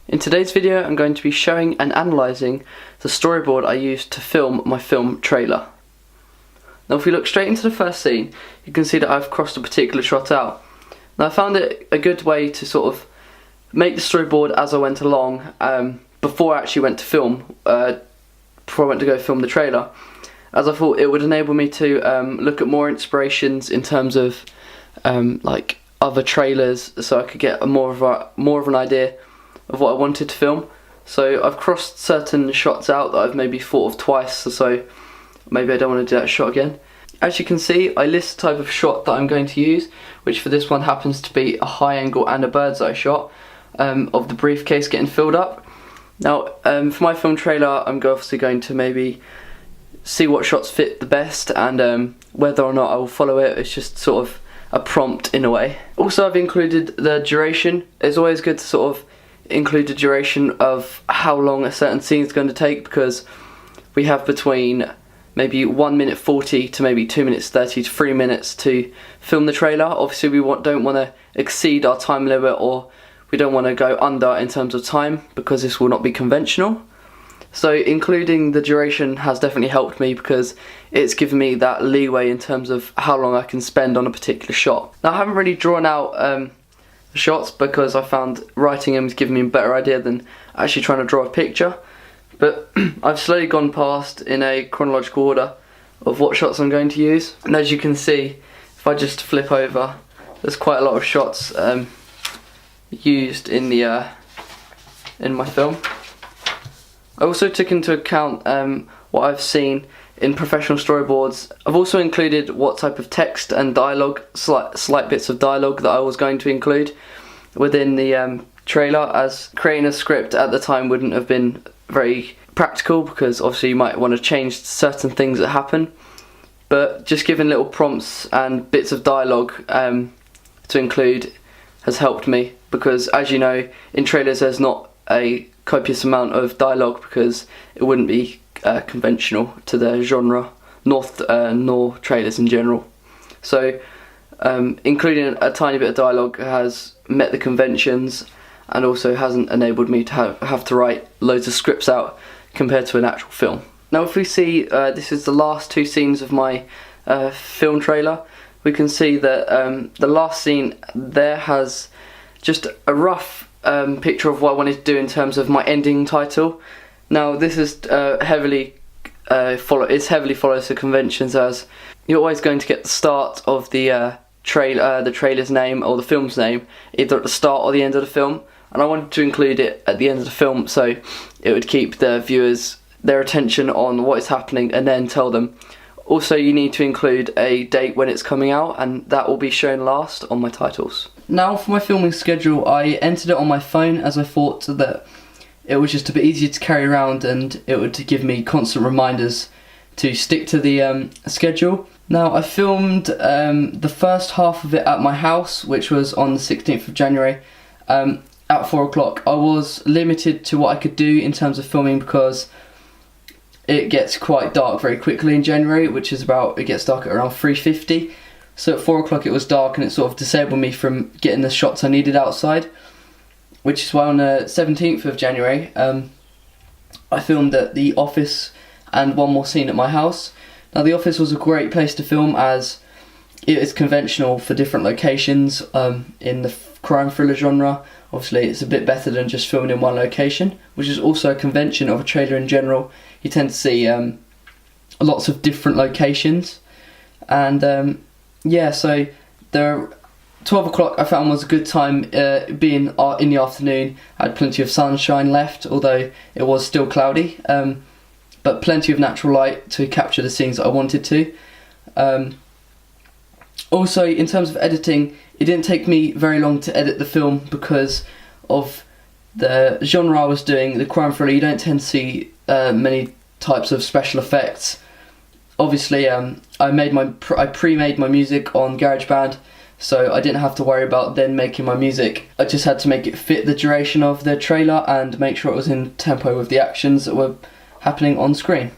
In today's video I'm going to be showing and analysing the storyboard I used to film my film trailer. Now if we look straight into the first scene, you can see that I've crossed a particular shot out. Now I found it a good way to sort of make the storyboard as I went along before I actually went to film, before I went to go film the trailer, as I thought it would enable me to look at more inspirations in terms of like other trailers, so I could get more of an idea of what I wanted to film. So I've crossed certain shots out that I've maybe thought of twice, so maybe I don't want to do that shot again. As you can see, I list the type of shot that I'm going to use, which for this one happens to be a high angle and a bird's eye shot of the briefcase getting filled up. Now for my film trailer I'm obviously going to maybe see what shots fit the best, and whether or not I will follow it, it's just sort of a prompt in a way. Also I've included the duration. It's always good to sort of include a duration of how long a certain scene is going to take, because we have between maybe 1 minute 40 to maybe 2 minutes 30 to 3 minutes to film the trailer. Obviously we don't want to exceed our time limit, or we don't want to go under in terms of time, because this will not be conventional. So including the duration has definitely helped me, because it's given me that leeway in terms of how long I can spend on a particular shot. Now I haven't really drawn out the shots, because I found writing them has given me a better idea than actually trying to draw a picture. But I've slowly gone past in a chronological order of what shots I'm going to use. And as you can see, if I just flip over, there's quite a lot of shots used in my film. I also took into account what I've seen in professional storyboards. I've also included what type of text and dialogue, slight bits of dialogue that I was going to include within the trailer, as creating a script at the time wouldn't have been very practical, because obviously you might want to change certain things that happen. But just giving little prompts and bits of dialogue to include has helped me, because as you know, in trailers there's not a copious amount of dialogue, because it wouldn't be conventional to the genre, nor trailers in general. So including a tiny bit of dialogue has met the conventions, and also hasn't enabled me to have to write loads of scripts out compared to an actual film. Now if we see, this is the last two scenes of my film trailer, we can see that the last scene there has just a rough picture of what I wanted to do in terms of my ending title. Now this is heavily follows the conventions, as you're always going to get the start of the trailer's name or the film's name either at the start or the end of the film, and I wanted to include it at the end of the film so it would keep the viewers their attention on what is happening, and then tell them. Also you need to include a date when it's coming out, and that will be shown last on my titles. Now for my filming schedule, I entered it on my phone, as I thought that it was just a bit easier to carry around and it would give me constant reminders to stick to the schedule. Now I filmed the first half of it at my house, which was on the 16th of January at 4 o'clock. I was limited to what I could do in terms of filming, because it gets quite dark very quickly in January, it gets dark at around 3:50. So at 4 o'clock it was dark, and it sort of disabled me from getting the shots I needed outside, which is why on the 17th of January I filmed at the office and one more scene at my house. Now the office was a great place to film, as it is conventional for different locations in the crime thriller genre. Obviously it's a bit better than just filming in one location, which is also a convention of a trailer in general. You tend to see lots of different locations, and yeah, so there 12 o'clock I found was a good time, being in the afternoon. I had plenty of sunshine left, although it was still cloudy, but plenty of natural light to capture the scenes that I wanted to. Also in terms of editing, it didn't take me very long to edit the film, because of the genre I was doing, the crime thriller. You don't tend to see many types of special effects. Obviously I pre-made my music on GarageBand, so I didn't have to worry about then making my music. I just had to make it fit the duration of the trailer and make sure it was in tempo with the actions that were happening on screen.